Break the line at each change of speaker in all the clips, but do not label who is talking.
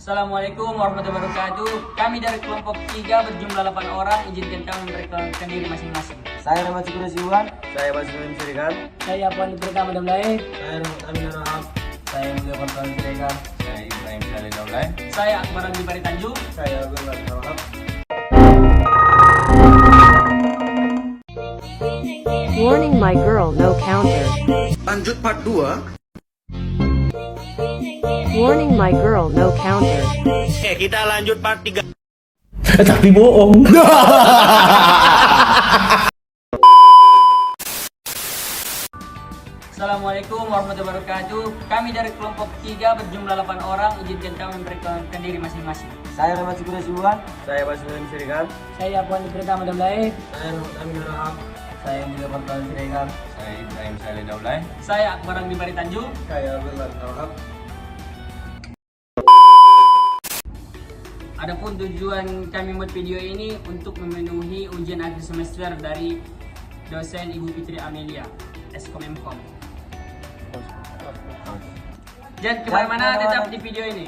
Assalamualaikum warahmatullahi wabarakatuh. Kami dari kelompok 3 berjumlah 8 orang. Izinkan kami memperkenalkan diri masing-masing.
Saya Rahmat Syukur Siwan.
Saya Basudin Sirikan.
Saya Puan Pertama Damlai.
Saya Rahmat Amin Rahab.
Saya Mulia Pantuan Siregar.
Saya Ibrahim Saleh Daulay.
Saya Akbar Andi Bari Tanjung.
Saya Abdul Rahab.
Warning, my girl, no counter.
Lanjut part 2.
Warning, my girl, no counter.
Kita lanjut part 3.
Tapi bohong.
Assalamualaikum warahmatullahi wabarakatuh. Kami dari kelompok 3 berjumlah 8 orang. Izinkan kami memperkenalkan diri masing-masing.
Saya Rahmat Syukur Siwan.
Saya Basudin Sirikan.
Saya Puan Pertama Damlai.
Saya Rahmat Amin Rahab.
Saya Mulia Pantuan Siregar.
Saya Ibrahim Saleh Daulay.
Saya Akbar Andi Bari Tanjung.
Saya Abdul Rahab.
Adapun tujuan kami membuat video ini untuk memenuhi ujian akhir semester dari dosen Ibu Fitri Amelia, Eskom-Emkom. Jangan kemana-mana, tetap di video ini.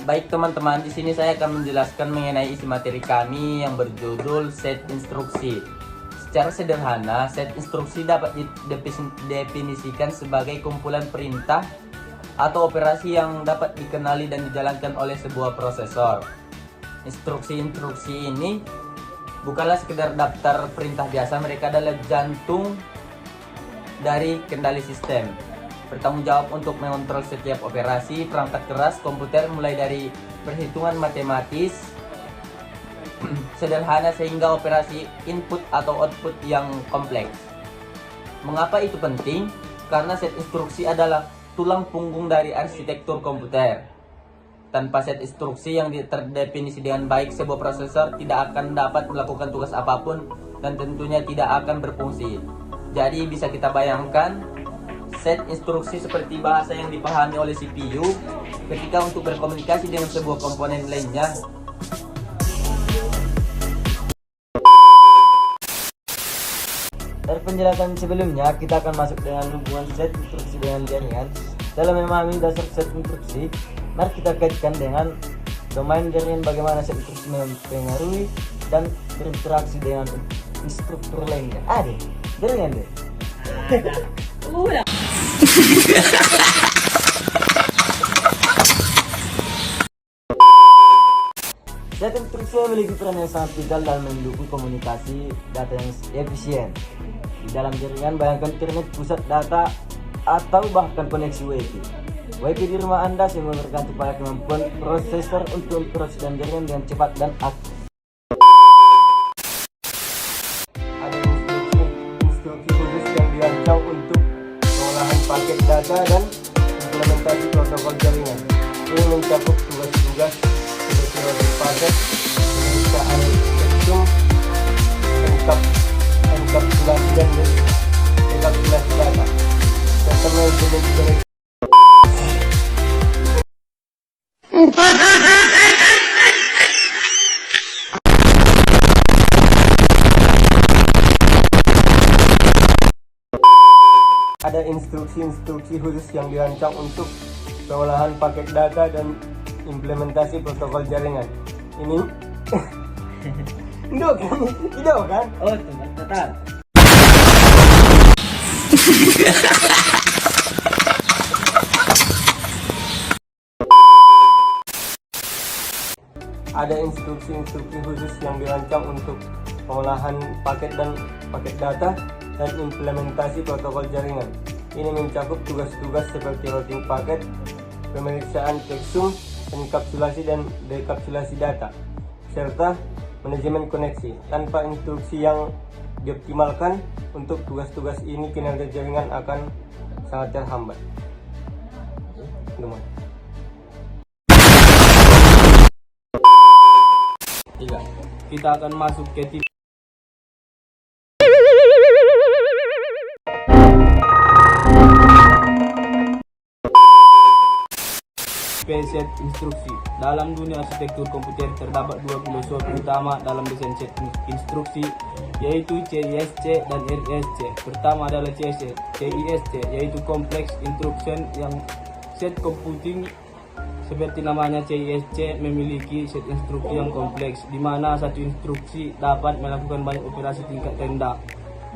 Baik teman-teman, di sini saya akan menjelaskan mengenai isi materi kami yang berjudul set instruksi. Secara sederhana, set instruksi dapat didefinisikan sebagai kumpulan perintah atau operasi yang dapat dikenali dan dijalankan oleh sebuah prosesor. Instruksi-instruksi ini bukanlah sekedar daftar perintah biasa, mereka adalah jantung dari kendali sistem. Bertanggung jawab untuk mengontrol setiap operasi perangkat keras komputer mulai dari perhitungan matematis sederhana sehingga operasi input atau output yang kompleks. Mengapa itu penting? Karena set instruksi adalah tulang punggung dari arsitektur komputer. Tanpa set instruksi yang terdefinisi dengan baik, sebuah prosesor tidak akan dapat melakukan tugas apapun dan tentunya tidak akan berfungsi. Jadi bisa kita bayangkan set instruksi seperti bahasa yang dipahami oleh CPU ketika untuk berkomunikasi dengan sebuah komponen lainnya. Dari penjelasan sebelumnya, kita akan masuk dengan hubungan set instruksi dengan jaringan. Dalam memahami dasar set instruksi, mari kita kaitkan dengan domain jaringan, bagaimana set instruksi mempengaruhi dan berinteraksi dengan instruktur lainnya. Ada jaringan deh. Set instruksi memiliki peran yang sangat vital dalam mendukung komunikasi data yang efisien. Di dalam jaringan, bayangkan internet, pusat data, atau bahkan koneksi WiFi. WiFi di rumah Anda sehingga memberikan supaya kemampuan prosesor untuk memproses dan jaringan dengan cepat dan aktif. Ada instruksi khusus yang dirancang untuk pengolahan paket data dan implementasi protokol jaringan. Ini mencakup tugas-tugas seperti loading paket, pemeriksaan spektrum, enkapsulasi dan denkapsulasi data, serta manajemen. Ada instruksi-instruksi khusus yang dirancang untuk pengolahan paket data dan implementasi protokol jaringan. Ini Indo kan?
Oh, teman.
Ada instruksi-instruksi khusus yang dirancang untuk pengolahan paket data dan implementasi protokol jaringan. Ini mencakup tugas-tugas seperti routing paket, pemeriksaan checksum, enkapsulasi dan dekapsulasi data, serta manajemen koneksi. Tanpa instruksi yang dioptimalkan untuk tugas-tugas ini, kinerja jaringan akan sangat terhambat. Tiga, kita akan masuk ke tipe
set instruksi. Dalam dunia arsitektur komputer terdapat dua filosofi utama dalam desain set instruksi, yaitu CISC dan RISC. Pertama adalah CISC, yaitu Complex Instruction, yang set computing seperti namanya. CISC memiliki set instruksi yang kompleks, di mana satu instruksi dapat melakukan banyak operasi tingkat rendah.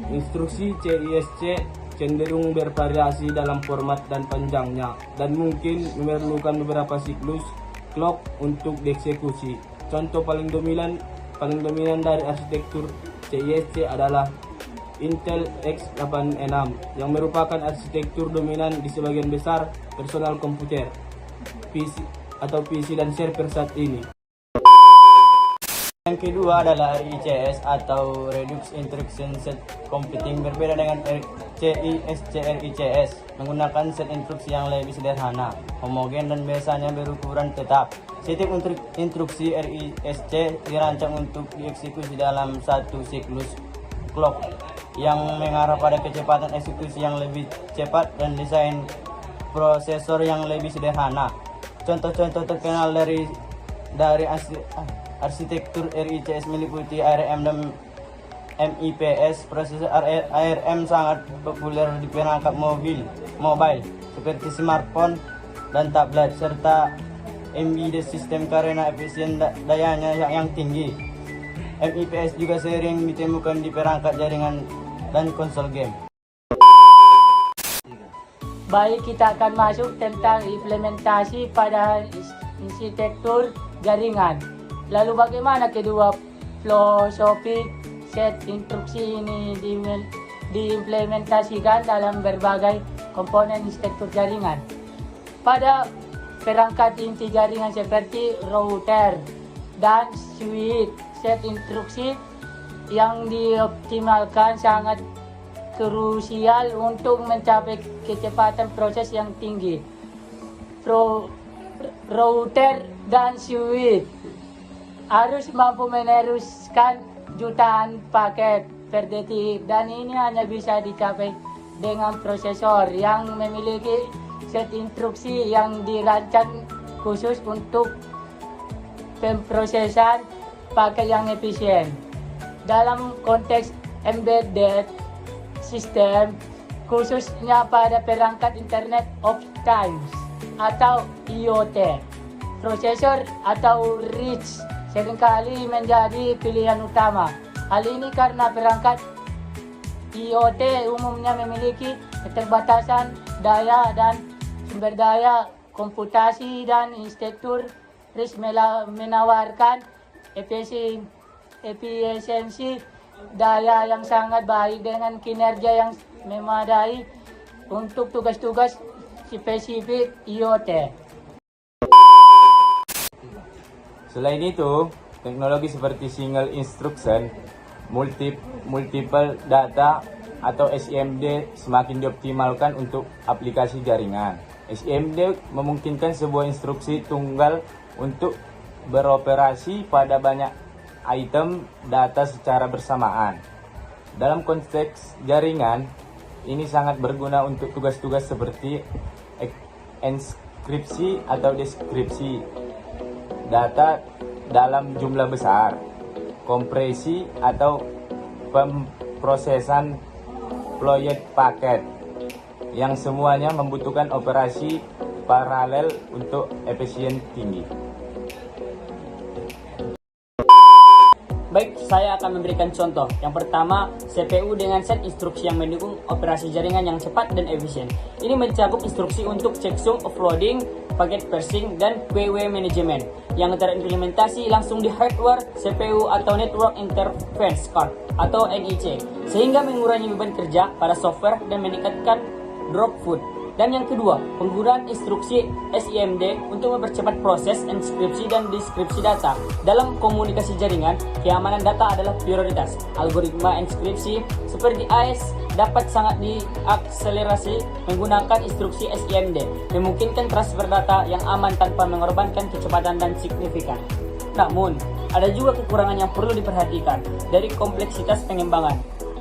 Instruksi CISC cenderung bervariasi dalam format dan panjangnya, dan mungkin memerlukan beberapa siklus clock untuk dieksekusi. Contoh paling dominan dari arsitektur CISC adalah Intel x86 yang merupakan arsitektur dominan di sebagian besar personal komputer, PC dan server saat ini. Yang kedua adalah RICS atau Redux Instruction Set Computing. Berbeda dengan CISC, RICS menggunakan set instruksi yang lebih sederhana, homogen, dan biasanya berukuran tetap. Setiap instruksi RISC dirancang untuk dieksekusi dalam satu siklus clock yang mengarah pada kecepatan eksekusi yang lebih cepat dan desain prosesor yang lebih sederhana. Contoh-contoh terkenal dari arsitektur RICS meliputi ARM dan MIPS. Prosesor ARM sangat populer di perangkat mobile seperti smartphone dan tablet, serta embedded system karena efisien dayanya yang tinggi. MIPS juga sering ditemukan di perangkat jaringan dan konsol game.
Baik, kita akan masuk tentang implementasi pada arsitektur jaringan. Lalu bagaimana kedua filosofi set instruksi ini diimplementasikan dalam berbagai komponen arsitektur jaringan? Pada perangkat inti jaringan seperti router dan switch, set instruksi yang dioptimalkan sangat krusial untuk mencapai kecepatan proses yang tinggi. Router dan switch harus mampu meneruskan jutaan paket per detik, dan ini hanya bisa dicapai dengan prosesor yang memiliki set instruksi yang dirancang khusus untuk pemrosesan paket yang efisien. Dalam konteks embedded system, khususnya pada perangkat Internet of Things atau IoT, prosesor atau RISC seringkali menjadi pilihan utama. Hal ini karena perangkat IoT umumnya memiliki keterbatasan daya dan sumber daya komputasi, dan arsitektur RISC menawarkan efisiensi daya yang sangat baik dengan kinerja yang memadai untuk tugas-tugas spesifik IoT.
Selain itu, teknologi seperti single instruction, multiple data atau SIMD semakin dioptimalkan untuk aplikasi jaringan. SIMD memungkinkan sebuah instruksi tunggal untuk beroperasi pada banyak item data secara bersamaan. Dalam konteks jaringan, ini sangat berguna untuk tugas-tugas seperti enskripsi atau deskripsi data dalam jumlah besar, kompresi atau pemrosesan ployet paket, yang semuanya membutuhkan operasi paralel untuk efisien tinggi.
Baik, saya akan memberikan contoh. Yang pertama, CPU dengan set instruksi yang mendukung operasi jaringan yang cepat dan efisien. Ini mencakup instruksi untuk checksum, offloading, paket parsing, dan queue management yang terimplementasi langsung di hardware CPU atau Network Interface Card atau NIC, sehingga mengurangi beban kerja pada software dan meningkatkan throughput. Dan yang kedua, penggunaan instruksi SIMD untuk mempercepat proses enskripsi dan deskripsi data. Dalam komunikasi jaringan, keamanan data adalah prioritas. Algoritma enskripsi seperti AES dapat sangat diakselerasi menggunakan instruksi SIMD, memungkinkan transfer data yang aman tanpa mengorbankan kecepatan dan signifikan. Namun, ada juga kekurangan yang perlu diperhatikan dari kompleksitas pengembangan.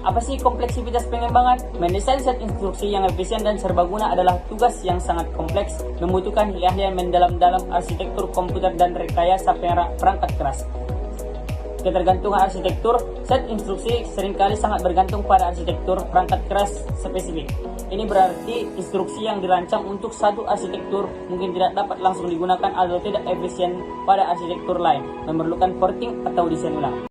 Apa sih kompleksitas pengembangan? Mendesain set instruksi yang efisien dan serbaguna adalah tugas yang sangat kompleks, membutuhkan keahlian mendalam-dalam arsitektur komputer dan rekayasa perangkat keras. Ketergantungan arsitektur set instruksi seringkali sangat bergantung pada arsitektur perangkat keras spesifik. Ini berarti instruksi yang dirancang untuk satu arsitektur mungkin tidak dapat langsung digunakan atau tidak efisien pada arsitektur lain, memerlukan porting atau desain ulang.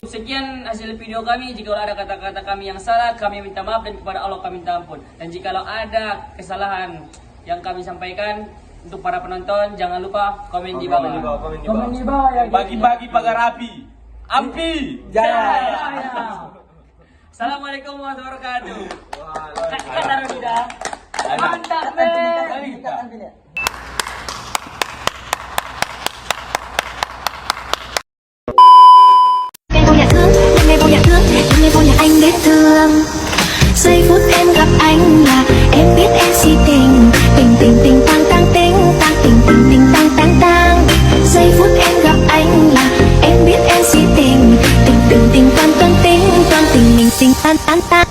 Sekian hasil video kami. Jika ada kata-kata kami yang salah, kami minta maaf, dan kepada Allah kami minta ampun. Dan jikalau ada kesalahan yang kami sampaikan, untuk para penonton jangan lupa komen di bawah.
Komen di bawah ya.
Bagi-bagi pagar api. Api.
Jaya. Assalamualaikum warahmatullahi wabarakatuh. Kita taruh di dah. Mantap, men.
Ngày vô nhà thương, ngày vô nhà anh biết thương. Giây phút em gặp anh là em biết em si tình, tình tình tình tang tang tình, tang tình tình tình tang tang tang. Giây phút em gặp anh là em biết em si tình, tình tình tình toan toan tình, toan tình mình tình tan tan tan.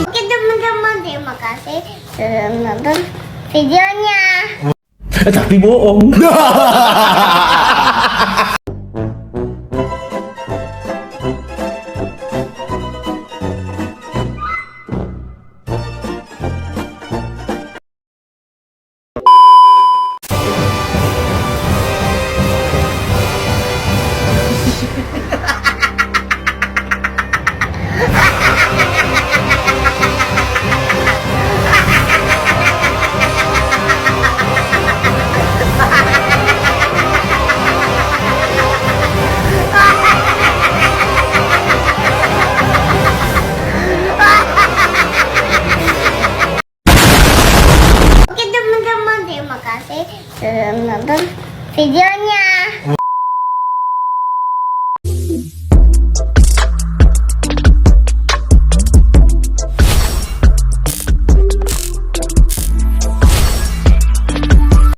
Oke teman-teman, terima kasih sudah menonton videonya.
Tapi bohong.
Oke teman-teman, terima kasih sudah menonton videonya.